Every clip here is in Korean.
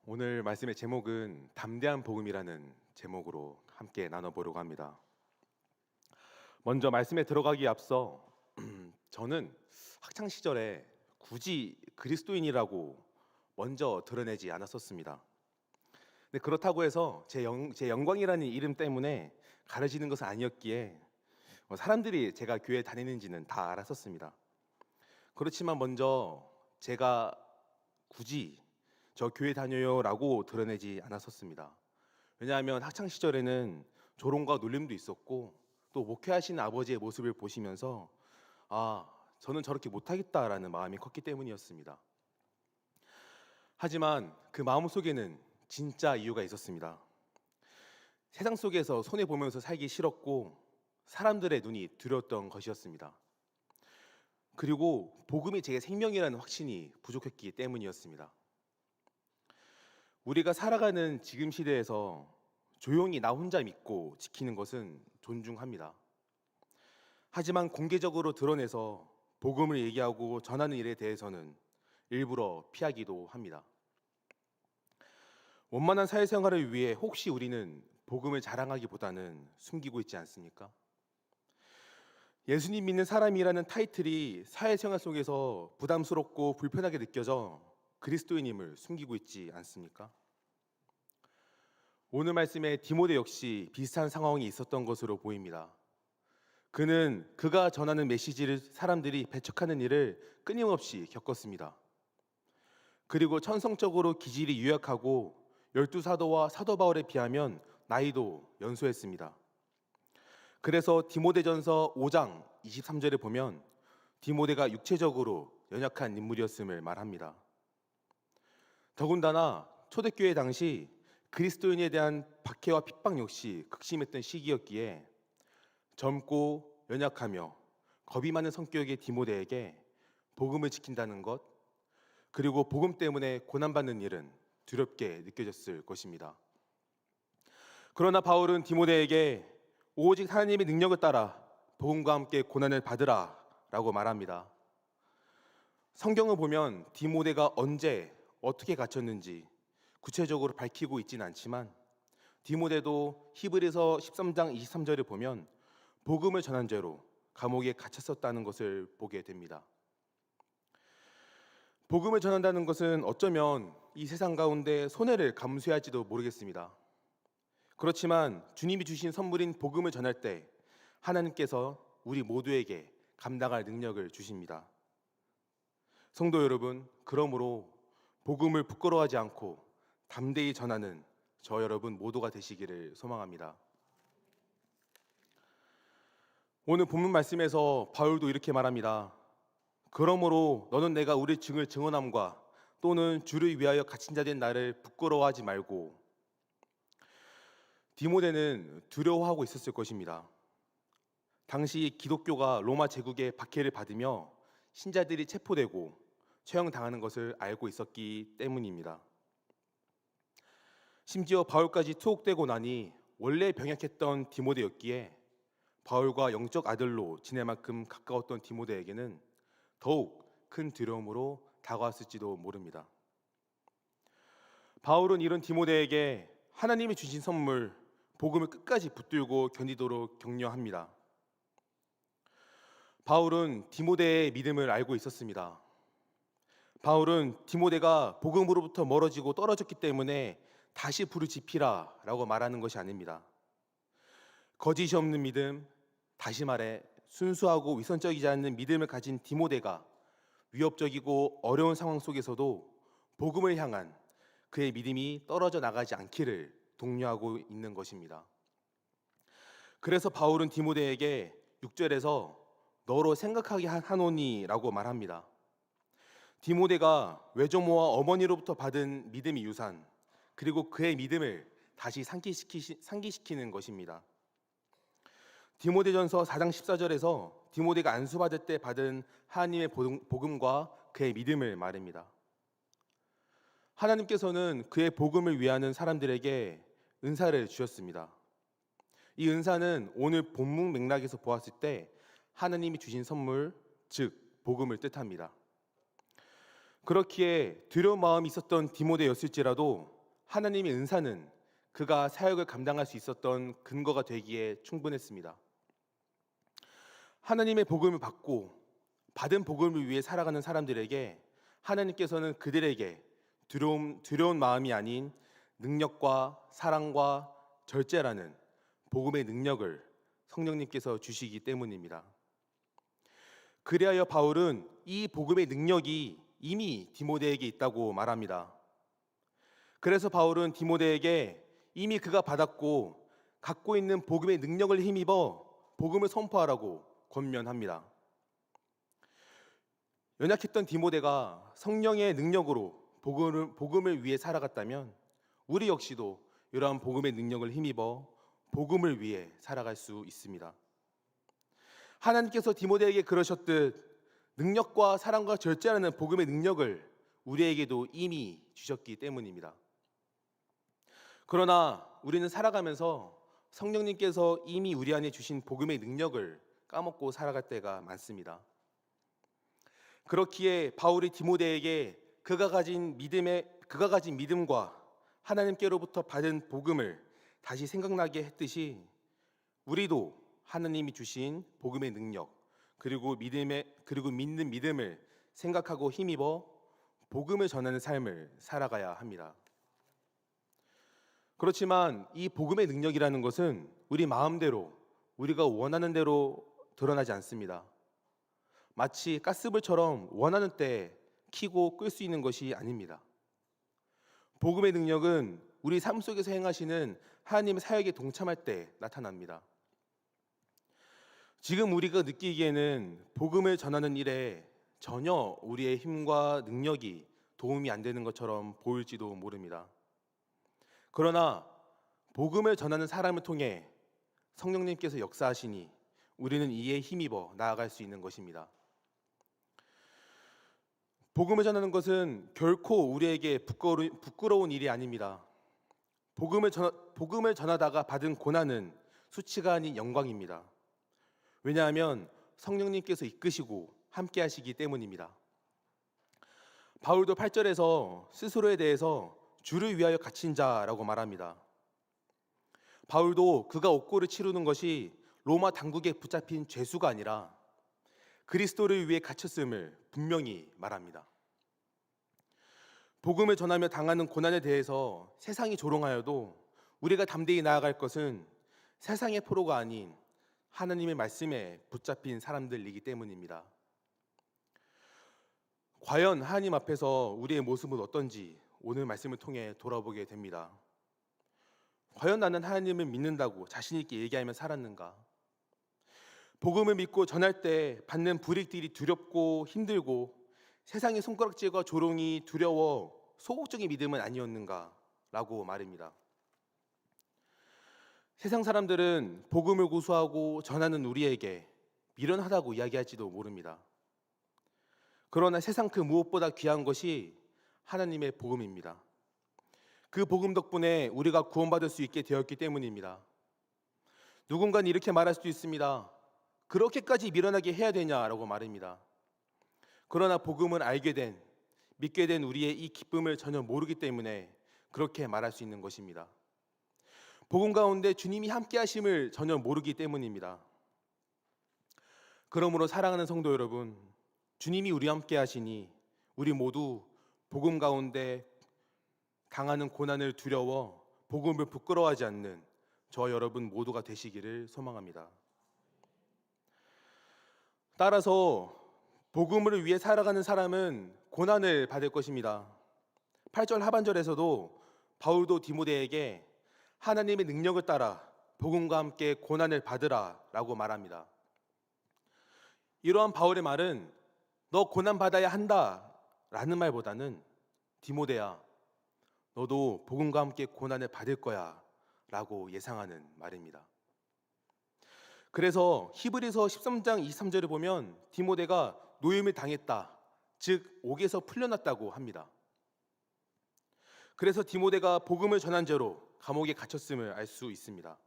오늘 말씀의 제목은 담대한 복음이라는 제목으로 함께 나눠보려고 합니다. 먼저 말씀에 들어가기에 앞서 저는 학창 시절에 굳이 그리스도인이라고 먼저 드러내지 않았었습니다. 근데 그렇다고 해서 제 영광이라는 이름 때문에 가려지는 것은 아니었기에 사람들이 제가 교회 다니는지는 다 알았었습니다. 그렇지만 먼저 제가 굳이 저 교회 다녀요라고 드러내지 않았었습니다. 왜냐하면 학창 시절에는 조롱과 놀림도 있었고 또 목회하시는 아버지의 모습을 보시면서 저는 저렇게 못하겠다라는 마음이 컸기 때문이었습니다. 하지만 그 마음 속에는 진짜 이유가 있었습니다. 세상 속에서 손해보면서 살기 싫었고 사람들의 눈이 두려웠던 것이었습니다. 그리고 복음이 제 생명이라는 확신이 부족했기 때문이었습니다. 우리가 살아가는 지금 시대에서 조용히 나 혼자 믿고 지키는 것은 존중합니다. 하지만 공개적으로 드러내서 복음을 얘기하고 전하는 일에 대해서는 일부러 피하기도 합니다. 원만한 사회생활을 위해 혹시 우리는 복음을 자랑하기보다는 숨기고 있지 않습니까? 예수님 믿는 사람이라는 타이틀이 사회생활 속에서 부담스럽고 불편하게 느껴져 그리스도인임을 숨기고 있지 않습니까? 오늘 말씀에 디모데 역시 비슷한 상황이 있었던 것으로 보입니다. 그는 그가 전하는 메시지를 사람들이 배척하는 일을 끊임없이 겪었습니다. 그리고 천성적으로 기질이 유약하고 12사도와 사도 바울에 비하면 나이도 연소했습니다. 그래서 디모데전서 5장 23절에 보면 디모데가 육체적으로 연약한 인물이었음을 말합니다. 더군다나 초대교회 당시 그리스도인에 대한 박해와 핍박 역시 극심했던 시기였기에 젊고 연약하며 겁이 많은 성격의 디모데에게 복음을 지킨다는 것, 그리고 복음 때문에 고난받는 일은 두렵게 느껴졌을 것입니다. 그러나 바울은 디모데에게 오직 하나님의 능력을 따라 복음과 함께 고난을 받으라 라고 말합니다. 성경을 보면 디모데가 언제 어떻게 갇혔는지 구체적으로 밝히고 있지는 않지만 디모데도 히브리서 13장 23절을 보면 복음을 전한 죄로 감옥에 갇혔었다는 것을 보게 됩니다. 복음을 전한다는 것은 어쩌면 이 세상 가운데 손해를 감수해야 할지도 모르겠습니다. 그렇지만 주님이 주신 선물인 복음을 전할 때 하나님께서 우리 모두에게 감당할 능력을 주십니다. 성도 여러분, 그러므로 복음을 부끄러워하지 않고 담대히 전하는 저 여러분 모두가 되시기를 소망합니다. 오늘 본문 말씀에서 바울도 이렇게 말합니다. 그러므로 너는 내가 우리 증을 증언함과 또는 주를 위하여 갇힌 자 된 나를 부끄러워하지 말고. 디모데는 두려워하고 있었을 것입니다. 당시 기독교가 로마 제국의 박해를 받으며 신자들이 체포되고 처형당하는 것을 알고 있었기 때문입니다. 심지어 바울까지 투옥되고 나니 원래 병약했던 디모데였기에 바울과 영적 아들로 지낼 만큼 가까웠던 디모데에게는 더욱 큰 두려움으로 다가왔을지도 모릅니다. 바울은 이런 디모데에게 하나님이 주신 선물 복음을 끝까지 붙들고 견디도록 격려합니다. 바울은 디모데의 믿음을 알고 있었습니다. 바울은 디모데가 복음으로부터 멀어지고 떨어졌기 때문에 다시 부르짖히라 라고 말하는 것이 아닙니다. 거짓이 없는 믿음, 다시 말해 순수하고 위선적이지 않는 믿음을 가진 디모데가 위협적이고 어려운 상황 속에서도 복음을 향한 그의 믿음이 떨어져 나가지 않기를 독려하고 있는 것입니다. 그래서 바울은 디모데에게 6절에서 너로 생각하게 하노니 라고 말합니다. 디모데가 외조모와 어머니로부터 받은 믿음의 유산, 그리고 그의 믿음을 다시 상기시키는 것입니다. 디모데전서 4장 14절에서 디모데가 안수받을 때 받은 하나님의 복음과 그의 믿음을 말합니다. 하나님께서는 그의 복음을 위하는 사람들에게 은사를 주셨습니다. 이 은사는 오늘 본문 맥락에서 보았을 때 하나님이 주신 선물, 즉 복음을 뜻합니다. 그렇기에 두려운 마음이 있었던 디모데였을지라도 하나님의 은사는 그가 사역을 감당할 수 있었던 근거가 되기에 충분했습니다. 하나님의 복음을 받고 받은 복음을 위해 살아가는 사람들에게 하나님께서는 그들에게 두려운 마음이 아닌 능력과 사랑과 절제라는 복음의 능력을 성령님께서 주시기 때문입니다. 그리하여 바울은 이 복음의 능력이 이미 디모데에게 있다고 말합니다. 그래서 바울은 디모데에게 이미 그가 받았고 갖고 있는 복음의 능력을 힘입어 복음을 선포하라고 권면합니다. 연약했던 디모데가 성령의 능력으로 복음을 위해 살아갔다면 우리 역시도 이러한 복음의 능력을 힘입어 복음을 위해 살아갈 수 있습니다. 하나님께서 디모데에게 그러셨듯 능력과 사랑과 절제라는 복음의 능력을 우리에게도 이미 주셨기 때문입니다. 그러나 우리는 살아가면서 성령님께서 이미 우리 안에 주신 복음의 능력을 까먹고 살아갈 때가 많습니다. 그렇기에 바울이 디모데에게 그가 가진 믿음과 하나님께로부터 받은 복음을 다시 생각나게 했듯이 우리도 하나님이 주신 복음의 능력 그리고 믿는 믿음을 생각하고 힘입어 복음을 전하는 삶을 살아가야 합니다. 그렇지만 이 복음의 능력이라는 것은 우리 마음대로 우리가 원하는 대로 드러나지 않습니다. 마치 가스불처럼 원하는 때 켜고 끌 수 있는 것이 아닙니다. 복음의 능력은 우리 삶 속에서 행하시는 하나님의 사역에 동참할 때 나타납니다. 지금 우리가 느끼기에는 복음을 전하는 일에 전혀 우리의 힘과 능력이 도움이 안 되는 것처럼 보일지도 모릅니다. 그러나 복음을 전하는 사람을 통해 성령님께서 역사하시니 우리는 이에 힘입어 나아갈 수 있는 것입니다. 복음을 전하는 것은 결코 우리에게 부끄러운 일이 아닙니다. 복음을 전하다가 받은 고난은 수치가 아닌 영광입니다. 왜냐하면 성령님께서 이끄시고 함께 하시기 때문입니다. 바울도 8절에서 스스로에 대해서 주를 위하여 갇힌 자라고 말합니다. 바울도 그가 옥고를 치르는 것이 로마 당국에 붙잡힌 죄수가 아니라 그리스도를 위해 갇혔음을 분명히 말합니다. 복음을 전하며 당하는 고난에 대해서 세상이 조롱하여도 우리가 담대히 나아갈 것은 세상의 포로가 아닌 하나님의 말씀에 붙잡힌 사람들이기 때문입니다. 과연 하나님 앞에서 우리의 모습은 어떤지 오늘 말씀을 통해 돌아보게 됩니다. 과연 나는 하나님을 믿는다고 자신 있게 얘기하며 살았는가? 복음을 믿고 전할 때 받는 불이익들이 두렵고 힘들고 세상의 손가락질과 조롱이 두려워 소극적인 믿음은 아니었는가라고 말입니다. 세상 사람들은 복음을 고수하고 전하는 우리에게 미련하다고 이야기할지도 모릅니다. 그러나 세상 그 무엇보다 귀한 것이 하나님의 복음입니다. 그 복음 덕분에 우리가 구원받을 수 있게 되었기 때문입니다. 누군가는 이렇게 말할 수도 있습니다. 그렇게까지 미련하게 해야 되냐라고 말입니다. 그러나 복음을 믿게 된 우리의 이 기쁨을 전혀 모르기 때문에 그렇게 말할 수 있는 것입니다. 복음 가운데 주님이 함께 하심을 전혀 모르기 때문입니다. 그러므로 사랑하는 성도 여러분, 주님이 우리와 함께 하시니 우리 모두 복음 가운데 당하는 고난을 두려워 복음을 부끄러워하지 않는 저 여러분 모두가 되시기를 소망합니다. 따라서 복음을 위해 살아가는 사람은 고난을 받을 것입니다. 8절 하반절에서도 바울도 디모데에게 하나님의 능력을 따라 복음과 함께 고난을 받으라 라고 말합니다. 이러한 바울의 말은 너 고난 받아야 한다 라는 말보다는 디모데야 너도 복음과 함께 고난을 받을 거야 라고 예상하는 말입니다. 그래서 히브리서 13장 23절을 보면 디모데가 노임을 당했다, 즉 옥에서 풀려났다고 합니다. 그래서 디모데가 복음을 전한 죄로 감옥에 갇혔음을 알 수 있습니다.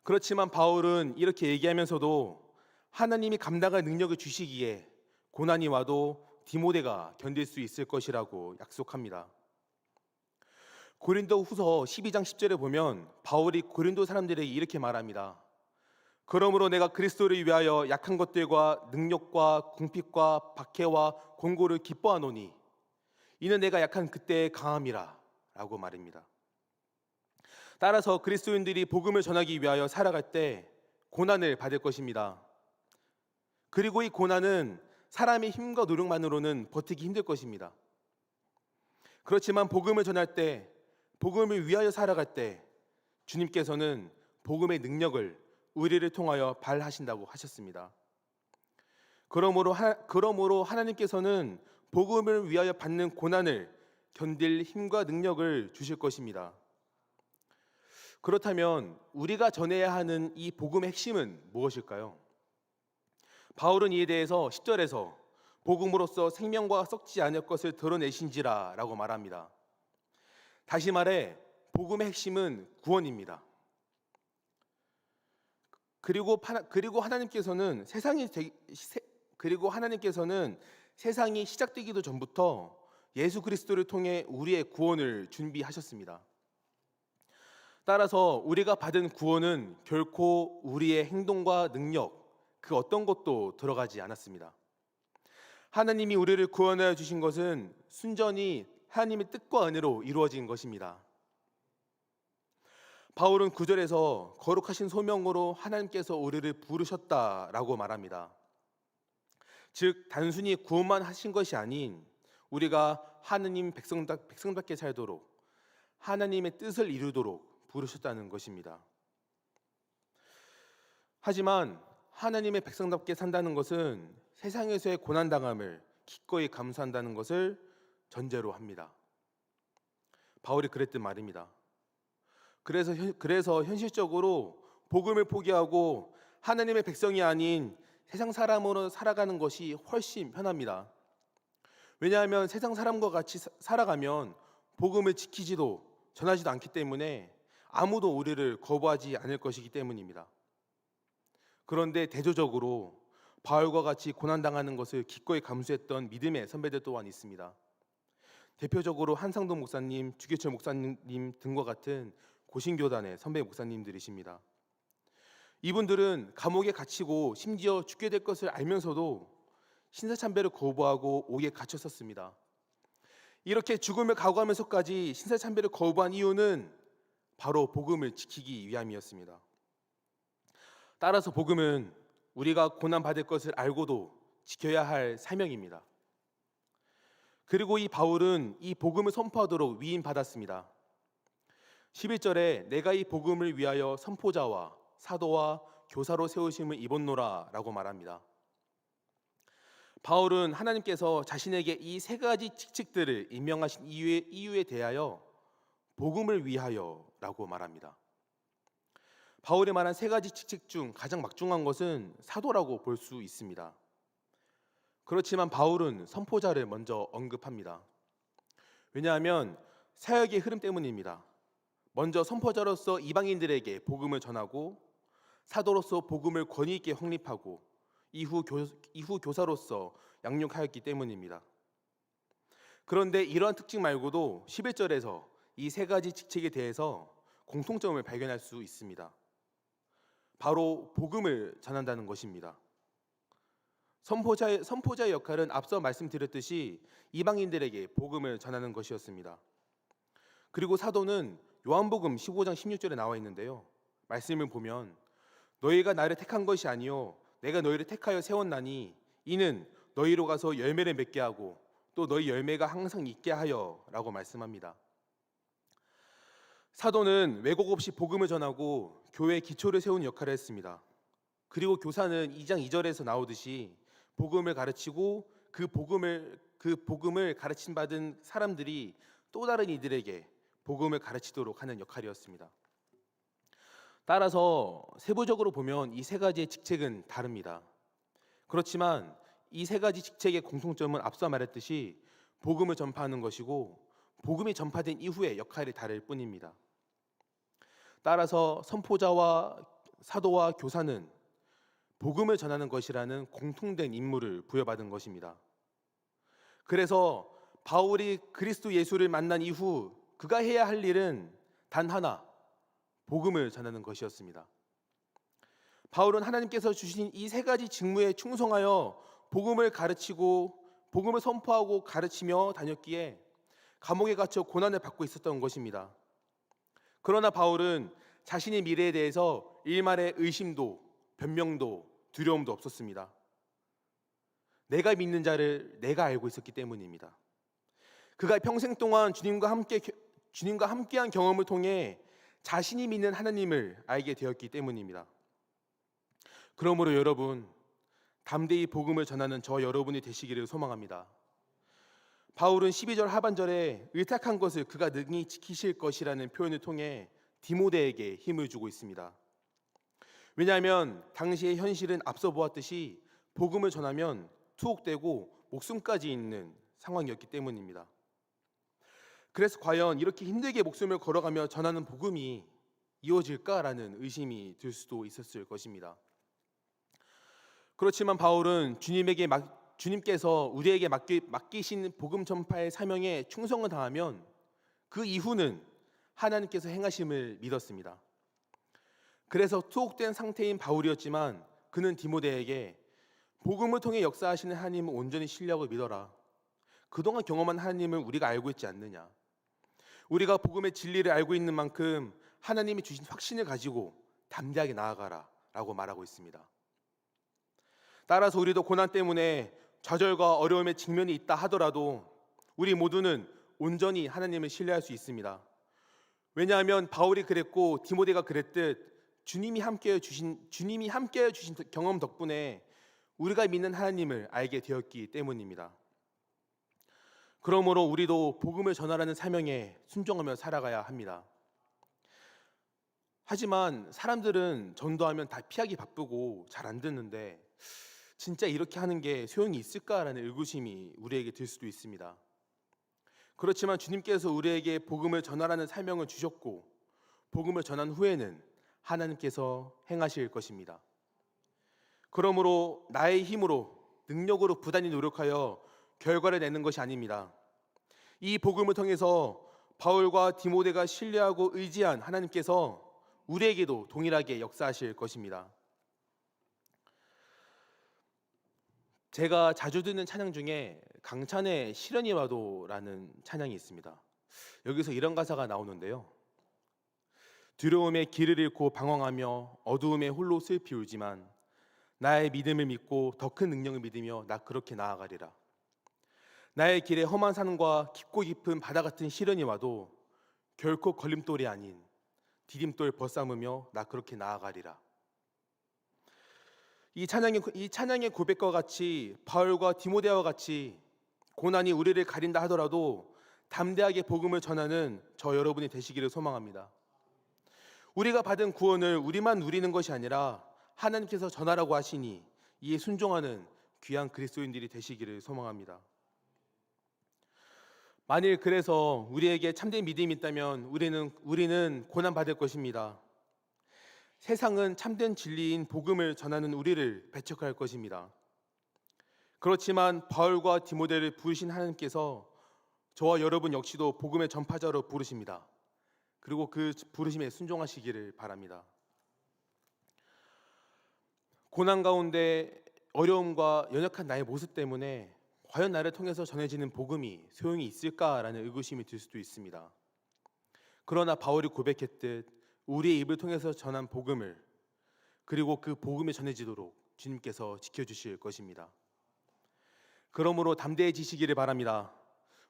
그렇지만 바울은 이렇게 얘기하면서도 하나님이 감당할 능력을 주시기에 고난이 와도 디모데가 견딜 수 있을 것이라고 약속합니다. 고린도후서 12장 10절에 보면 바울이 고린도 사람들에게 이렇게 말합니다. 그러므로 내가 그리스도를 위하여 약한 것들과 능력과 궁핍과 박해와 권고를 기뻐하노니 이는 내가 약한 그때의 강함이라 라고 말입니다. 따라서 그리스도인들이 복음을 전하기 위하여 살아갈 때 고난을 받을 것입니다. 그리고 이 고난은 사람의 힘과 노력만으로는 버티기 힘들 것입니다. 그렇지만 복음을 전할 때, 복음을 위하여 살아갈 때 주님께서는 복음의 능력을 우리를 통하여 발하신다고 하셨습니다. 그러므로 하나님께서는 복음을 위하여 받는 고난을 견딜 힘과 능력을 주실 것입니다. 그렇다면 우리가 전해야 하는 이 복음의 핵심은 무엇일까요? 바울은 이에 대해서 10절에서 복음으로써 생명과 썩지 않을 것을 드러내신지라 라고 말합니다. 다시 말해 복음의 핵심은 구원입니다. 그리고 하나님께서는 세상이 시작되기도 전부터 예수 그리스도를 통해 우리의 구원을 준비하셨습니다. 따라서 우리가 받은 구원은 결코 우리의 행동과 능력, 그 어떤 것도 들어가지 않았습니다. 하나님이 우리를 구원하여 주신 것은 순전히 하나님의 뜻과 은혜로 이루어진 것입니다. 바울은 9절에서 거룩하신 소명으로 하나님께서 우리를 부르셨다라고 말합니다. 즉 단순히 구원만 하신 것이 아닌 우리가 하나님 백성답게 살도록 하나님의 뜻을 이루도록 부르셨다는 것입니다. 하지만 하나님의 백성답게 산다는 것은 세상에서의 고난당함을 기꺼이 감수한다는 것을 전제로 합니다. 바울이 그랬던 말입니다. 그래서 현실적으로 복음을 포기하고 하나님의 백성이 아닌 세상 사람으로 살아가는 것이 훨씬 편합니다. 왜냐하면 세상 사람과 같이 살아가면 복음을 지키지도 전하지도 않기 때문에 아무도 우리를 거부하지 않을 것이기 때문입니다. 그런데 대조적으로 바울과 같이 고난당하는 것을 기꺼이 감수했던 믿음의 선배들 또한 있습니다. 대표적으로 한상동 목사님, 주기철 목사님 등과 같은 고신교단의 선배 목사님들이십니다. 이분들은 감옥에 갇히고 심지어 죽게 될 것을 알면서도 신사참배를 거부하고 옥에 갇혔었습니다. 이렇게 죽음을 각오하면서까지 신사참배를 거부한 이유는 바로 복음을 지키기 위함이었습니다. 따라서 복음은 우리가 고난받을 것을 알고도 지켜야 할 사명입니다. 그리고 이 바울은 이 복음을 선포하도록 위임받았습니다. 11절에 내가 이 복음을 위하여 선포자와 사도와 교사로 세우심을 입었노라 라고 말합니다. 바울은 하나님께서 자신에게 이 세 가지 직책들을 임명하신 이유에 대하여 복음을 위하여 라고 말합니다. 바울이 말한 세 가지 직책 중 가장 막중한 것은 사도라고 볼 수 있습니다. 그렇지만 바울은 선포자를 먼저 언급합니다. 왜냐하면 사역의 흐름 때문입니다. 먼저 선포자로서 이방인들에게 복음을 전하고 사도로서 복음을 권위 있게 확립하고 이후 교사로서 양육하였기 때문입니다. 그런데 이러한 특징 말고도 11절에서 이 세 가지 직책에 대해서 공통점을 발견할 수 있습니다. 바로 복음을 전한다는 것입니다. 선포자의 역할은 앞서 말씀드렸듯이 이방인들에게 복음을 전하는 것이었습니다. 그리고 사도는 요한복음 15장 16절에 나와 있는데요. 말씀을 보면 너희가 나를 택한 것이 아니요 내가 너희를 택하여 세웠나니 이는 너희로 가서 열매를 맺게 하고 또 너희 열매가 항상 있게 하여 라고 말씀합니다. 사도는 왜곡 없이 복음을 전하고 교회의 기초를 세우는 역할을 했습니다. 그리고 교사는 2장 2절에서 나오듯이 복음을 가르치고 그 복음을 가르침 받은 사람들이 또 다른 이들에게 복음을 가르치도록 하는 역할이었습니다. 따라서 세부적으로 보면 이 세 가지의 직책은 다릅니다. 그렇지만 이 세 가지 직책의 공통점은 앞서 말했듯이 복음을 전파하는 것이고 복음이 전파된 이후의 역할이 다를 뿐입니다. 따라서 선포자와 사도와 교사는 복음을 전하는 것이라는 공통된 임무를 부여받은 것입니다. 그래서 바울이 그리스도 예수를 만난 이후 그가 해야 할 일은 단 하나, 복음을 전하는 것이었습니다. 바울은 하나님께서 주신 이 세 가지 직무에 충성하여 복음을 가르치고 복음을 선포하고 가르치며 다녔기에 감옥에 갇혀 고난을 받고 있었던 것입니다. 그러나 바울은 자신의 미래에 대해서 일말의 의심도 변명도 두려움도 없었습니다. 내가 믿는 자를 내가 알고 있었기 때문입니다. 그가 평생 동안 주님과 함께한 경험을 통해 자신이 믿는 하나님을 알게 되었기 때문입니다. 그러므로 여러분, 담대히 복음을 전하는 저 여러분이 되시기를 소망합니다. 바울은 12절 하반절에 의탁한 것을 그가 능히 지키실 것이라는 표현을 통해 디모데에게 힘을 주고 있습니다. 왜냐하면 당시의 현실은 앞서 보았듯이 복음을 전하면 투옥되고 목숨까지 있는 상황이었기 때문입니다. 그래서 과연 이렇게 힘들게 목숨을 걸어가며 전하는 복음이 이어질까라는 의심이 들 수도 있었을 것입니다. 그렇지만 바울은 주님께서 우리에게 맡기신 복음 전파의 사명에 충성을 다하면 그 이후는 하나님께서 행하심을 믿었습니다. 그래서 투옥된 상태인 바울이었지만 그는 디모데에게 복음을 통해 역사하시는 하나님은 온전히 신뢰하고 믿어라. 그동안 경험한 하나님을 우리가 알고 있지 않느냐. 우리가 복음의 진리를 알고 있는 만큼 하나님이 주신 확신을 가지고 담대하게 나아가라 라고 말하고 있습니다. 따라서 우리도 고난 때문에 좌절과 어려움에 직면이 있다 하더라도 우리 모두는 온전히 하나님을 신뢰할 수 있습니다. 왜냐하면 바울이 그랬고 디모데가 그랬듯 주님이 함께해 주신 경험 덕분에 우리가 믿는 하나님을 알게 되었기 때문입니다. 그러므로 우리도 복음을 전하라는 사명에 순종하며 살아가야 합니다. 하지만 사람들은 전도하면 다 피하기 바쁘고 잘 안 듣는데 진짜 이렇게 하는 게 소용이 있을까라는 의구심이 우리에게 들 수도 있습니다. 그렇지만 주님께서 우리에게 복음을 전하라는 사명을 주셨고 복음을 전한 후에는 하나님께서 행하실 것입니다. 그러므로 나의 힘으로 능력으로 부단히 노력하여 결과를 내는 것이 아닙니다. 이 복음을 통해서 바울과 디모데가 신뢰하고 의지한 하나님께서 우리에게도 동일하게 역사하실 것입니다. 제가 자주 듣는 찬양 중에 강찬의 시련이 와도라는 찬양이 있습니다. 여기서 이런 가사가 나오는데요. 두려움에 길을 잃고 방황하며 어두움에 홀로 슬피 울지만 나의 믿음을 믿고 더 큰 능력을 믿으며 나 그렇게 나아가리라. 나의 길에 험한 산과 깊고 깊은 바다 같은 시련이 와도 결코 걸림돌이 아닌 디딤돌 벗삼으며 나 그렇게 나아가리라. 이 찬양의 고백과 같이 바울과 디모데와 같이 고난이 우리를 가린다 하더라도 담대하게 복음을 전하는 저 여러분이 되시기를 소망합니다. 우리가 받은 구원을 우리만 누리는 것이 아니라 하나님께서 전하라고 하시니 이에 순종하는 귀한 그리스도인들이 되시기를 소망합니다. 만일 그래서 우리에게 참된 믿음이 있다면 우리는 고난받을 것입니다. 세상은 참된 진리인 복음을 전하는 우리를 배척할 것입니다. 그렇지만 바울과 디모데를 부르신 하나님께서 저와 여러분 역시도 복음의 전파자로 부르십니다. 그리고 그 부르심에 순종하시기를 바랍니다. 고난 가운데 어려움과 연약한 나의 모습 때문에 과연 나를 통해서 전해지는 복음이 소용이 있을까라는 의구심이 들 수도 있습니다. 그러나 바울이 고백했듯 우리의 입을 통해서 전한 복음을 그리고 그 복음이 전해지도록 주님께서 지켜주실 것입니다. 그러므로 담대해지시기를 바랍니다.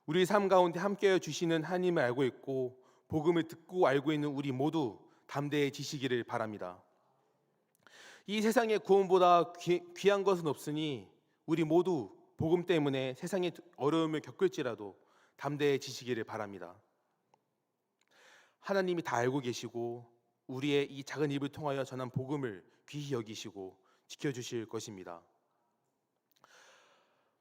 우리 삶 가운데 함께해 주시는 하나님을 알고 있고 복음을 듣고 알고 있는 우리 모두 담대해지시기를 바랍니다. 이 세상의 구원보다 귀한 것은 없으니 우리 모두 복음 때문에 세상의 어려움을 겪을지라도 담대해지시기를 바랍니다. 하나님이 다 알고 계시고 우리의 이 작은 입을 통하여 전한 복음을 귀히 여기시고 지켜주실 것입니다.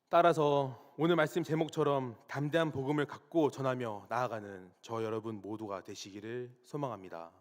따라서 오늘 말씀 제목처럼 담대한 복음을 갖고 전하며 나아가는 저 여러분 모두가 되시기를 소망합니다.